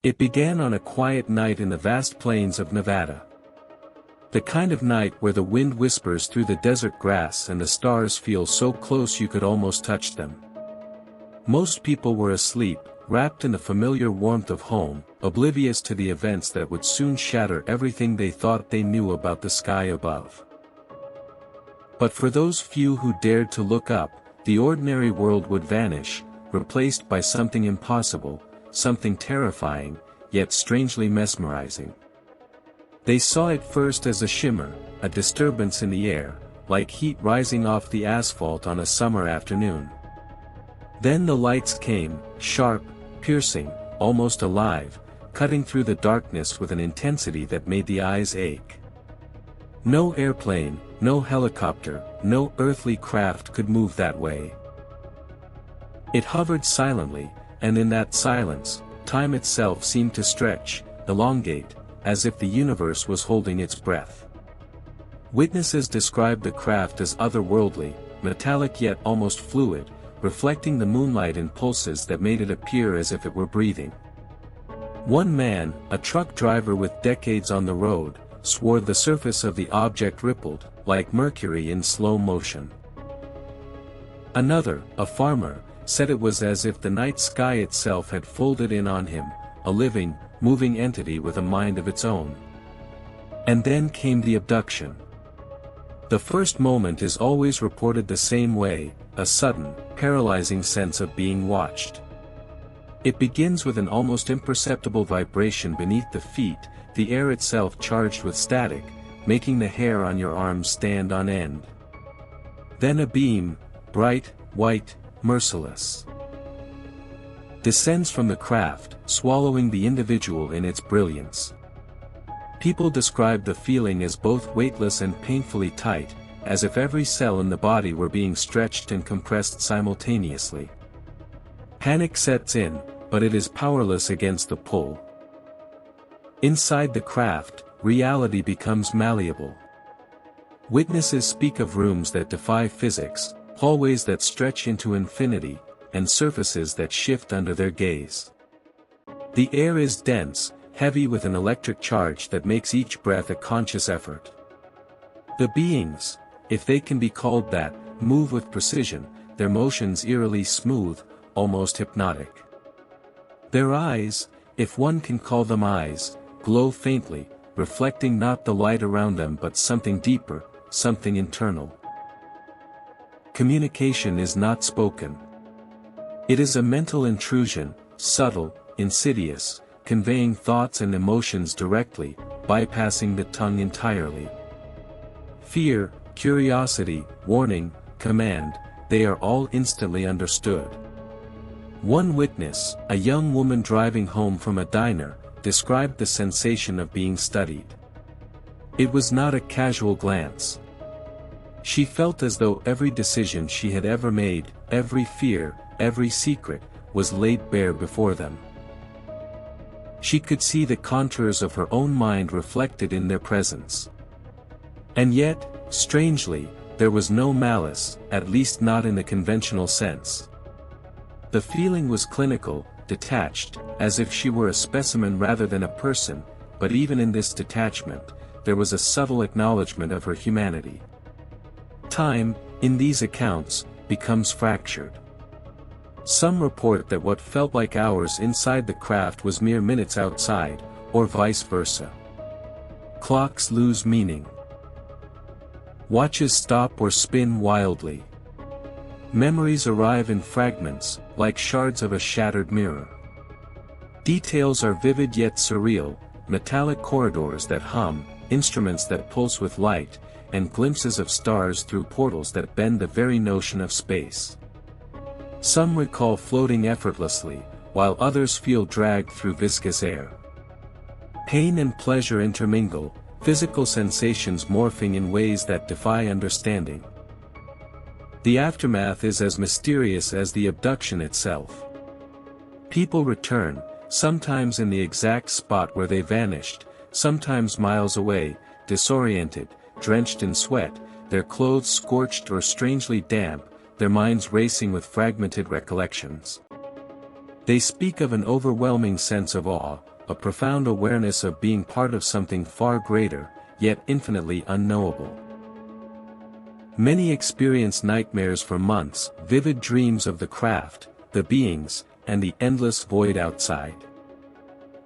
It began on a quiet night in the vast plains of Nevada. The kind of night where the wind whispers through the desert grass and the stars feel so close you could almost touch them. Most people were asleep, wrapped in the familiar warmth of home, oblivious to the events that would soon shatter everything they thought they knew about the sky above. But for those few who dared to look up, the ordinary world would vanish, replaced by something impossible, something terrifying, yet strangely mesmerizing. They saw it first as a shimmer, a disturbance in the air, like heat rising off the asphalt on a summer afternoon. Then the lights came, sharp, piercing, almost alive, cutting through the darkness with an intensity that made the eyes ache. No airplane, no helicopter, no earthly craft could move that way. It hovered silently, and in that silence, time itself seemed to stretch, elongate, as if the universe was holding its breath. Witnesses described the craft as otherworldly, metallic yet almost fluid, reflecting the moonlight in pulses that made it appear as if it were breathing. One man, a truck driver with decades on the road, swore the surface of the object rippled, like mercury in slow motion. Another, a farmer, said it was as if the night sky itself had folded in on him, a living, moving entity with a mind of its own. And then came the abduction. The first moment is always reported the same way, a sudden, paralyzing sense of being watched. It begins with an almost imperceptible vibration beneath the feet, the air itself charged with static, making the hair on your arms stand on end. Then a beam, bright, white, merciless, descends from the craft, swallowing the individual in its brilliance. People describe the feeling as both weightless and painfully tight, as if every cell in the body were being stretched and compressed simultaneously. Panic sets in, but it is powerless against the pull. Inside the craft, reality becomes malleable. Witnesses speak of rooms that defy physics, hallways that stretch into infinity, and surfaces that shift under their gaze. The air is dense, heavy with an electric charge that makes each breath a conscious effort. The beings, if they can be called that, move with precision, their motions eerily smooth, almost hypnotic. Their eyes, if one can call them eyes, glow faintly, reflecting not the light around them but something deeper, something internal. Communication is not spoken. It is a mental intrusion, subtle, insidious, conveying thoughts and emotions directly, bypassing the tongue entirely. Fear, curiosity, warning, command, they are all instantly understood. One witness, a young woman driving home from a diner, described the sensation of being studied. It was not a casual glance. She felt as though every decision she had ever made, every fear, every secret, was laid bare before them. She could see the contours of her own mind reflected in their presence. And yet, strangely, there was no malice, at least not in the conventional sense. The feeling was clinical, detached, as if she were a specimen rather than a person, but even in this detachment, there was a subtle acknowledgement of her humanity. Time, in these accounts, becomes fractured. Some report that what felt like hours inside the craft was mere minutes outside, or vice versa. Clocks lose meaning. Watches stop or spin wildly. Memories arrive in fragments, like shards of a shattered mirror. Details are vivid yet surreal, metallic corridors that hum, instruments that pulse with light, and glimpses of stars through portals that bend the very notion of space. Some recall floating effortlessly, while others feel dragged through viscous air. Pain and pleasure intermingle, physical sensations morphing in ways that defy understanding. The aftermath is as mysterious as the abduction itself. People return, sometimes in the exact spot where they vanished, sometimes miles away, disoriented, drenched in sweat, their clothes scorched or strangely damp, their minds racing with fragmented recollections. They speak of an overwhelming sense of awe, a profound awareness of being part of something far greater, yet infinitely unknowable. Many experience nightmares for months, vivid dreams of the craft, the beings, and the endless void outside.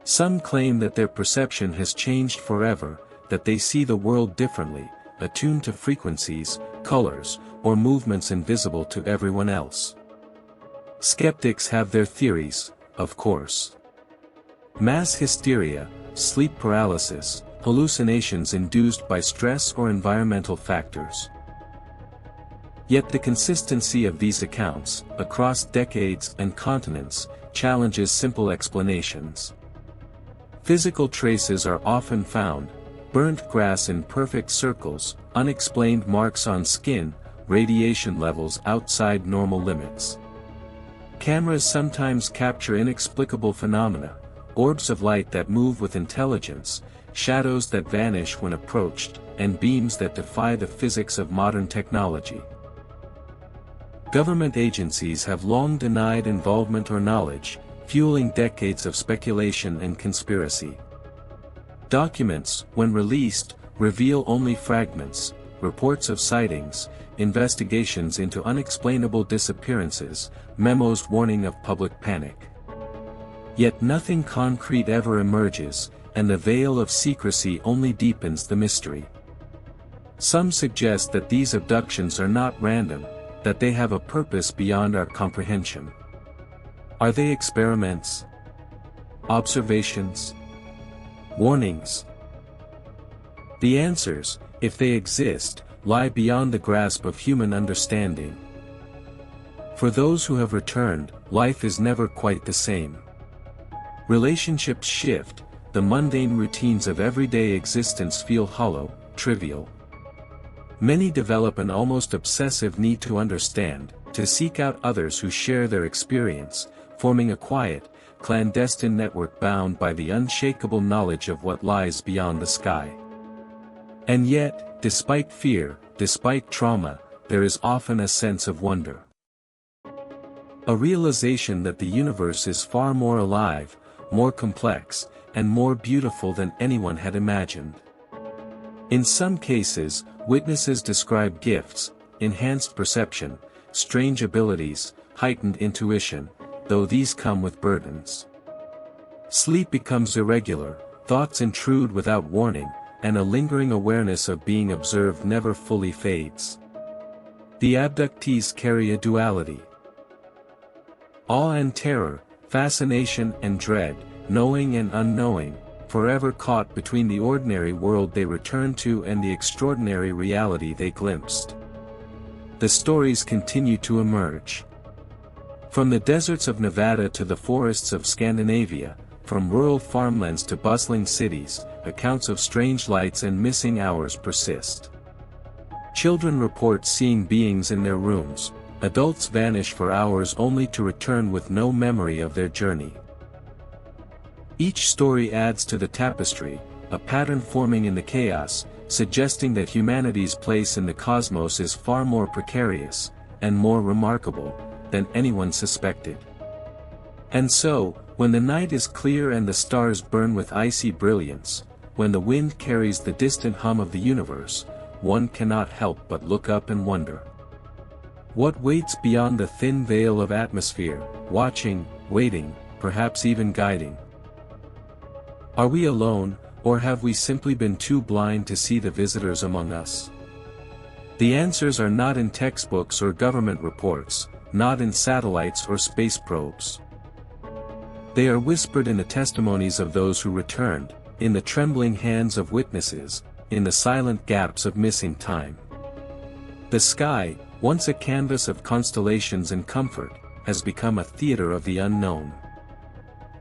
Some claim that their perception has changed forever, that they see the world differently, attuned to frequencies, colors, or movements invisible to everyone else. Skeptics have their theories, of course. Mass hysteria, sleep paralysis, hallucinations induced by stress or environmental factors. Yet the consistency of these accounts, across decades and continents, challenges simple explanations. Physical traces are often found, burnt grass in perfect circles, unexplained marks on skin, radiation levels outside normal limits. Cameras sometimes capture inexplicable phenomena, orbs of light that move with intelligence, shadows that vanish when approached, and beams that defy the physics of modern technology. Government agencies have long denied involvement or knowledge, fueling decades of speculation and conspiracy. Documents, when released, reveal only fragments, reports of sightings, investigations into unexplainable disappearances, memos warning of public panic. Yet nothing concrete ever emerges, and the veil of secrecy only deepens the mystery. Some suggest that these abductions are not random, that they have a purpose beyond our comprehension. Are they experiments? Observations? Warnings? The answers, if they exist, lie beyond the grasp of human understanding. For those who have returned, life is never quite the same. Relationships shift, the mundane routines of everyday existence feel hollow, trivial. Many develop an almost obsessive need to understand, to seek out others who share their experience, forming a quiet, clandestine network bound by the unshakable knowledge of what lies beyond the sky. And yet, despite fear, despite trauma, there is often a sense of wonder. A realization that the universe is far more alive, more complex, and more beautiful than anyone had imagined. In some cases, witnesses describe gifts, enhanced perception, strange abilities, heightened intuition, though these come with burdens. Sleep becomes irregular, thoughts intrude without warning, and a lingering awareness of being observed never fully fades. The abductees carry a duality. Awe and terror, fascination and dread, knowing and unknowing, forever caught between the ordinary world they return to and the extraordinary reality they glimpsed. The stories continue to emerge. From the deserts of Nevada to the forests of Scandinavia, from rural farmlands to bustling cities, accounts of strange lights and missing hours persist. Children report seeing beings in their rooms, adults vanish for hours only to return with no memory of their journey. Each story adds to the tapestry, a pattern forming in the chaos, suggesting that humanity's place in the cosmos is far more precarious, and more remarkable, than anyone suspected. And so, when the night is clear and the stars burn with icy brilliance, when the wind carries the distant hum of the universe, one cannot help but look up and wonder. What waits beyond the thin veil of atmosphere, watching, waiting, perhaps even guiding? Are we alone, or have we simply been too blind to see the visitors among us? The answers are not in textbooks or government reports, not in satellites or space probes. They are whispered in the testimonies of those who returned, in the trembling hands of witnesses, in the silent gaps of missing time. The sky, once a canvas of constellations and comfort, has become a theater of the unknown.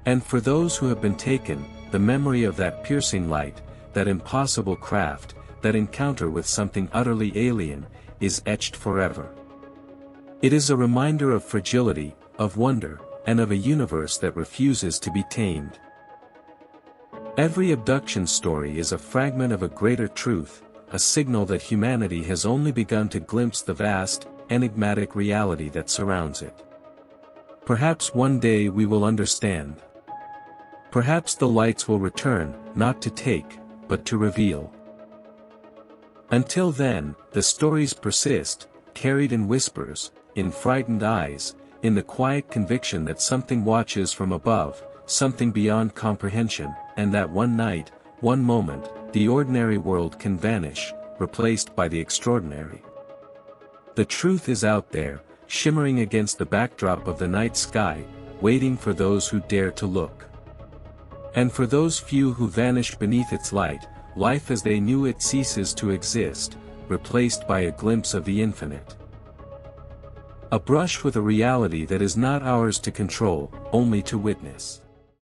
And for those who have been taken, the memory of that piercing light, that impossible craft, that encounter with something utterly alien, is etched forever. It is a reminder of fragility, of wonder, and of a universe that refuses to be tamed. Every abduction story is a fragment of a greater truth, a signal that humanity has only begun to glimpse the vast, enigmatic reality that surrounds it. Perhaps one day we will understand. Perhaps the lights will return, not to take, but to reveal. Until then, the stories persist, carried in whispers, in frightened eyes, in the quiet conviction that something watches from above, something beyond comprehension, and that one night, one moment, the ordinary world can vanish, replaced by the extraordinary. The truth is out there, shimmering against the backdrop of the night sky, waiting for those who dare to look. And for those few who vanish beneath its light, life as they knew it ceases to exist, replaced by a glimpse of the infinite. A brush with a reality that is not ours to control, only to witness.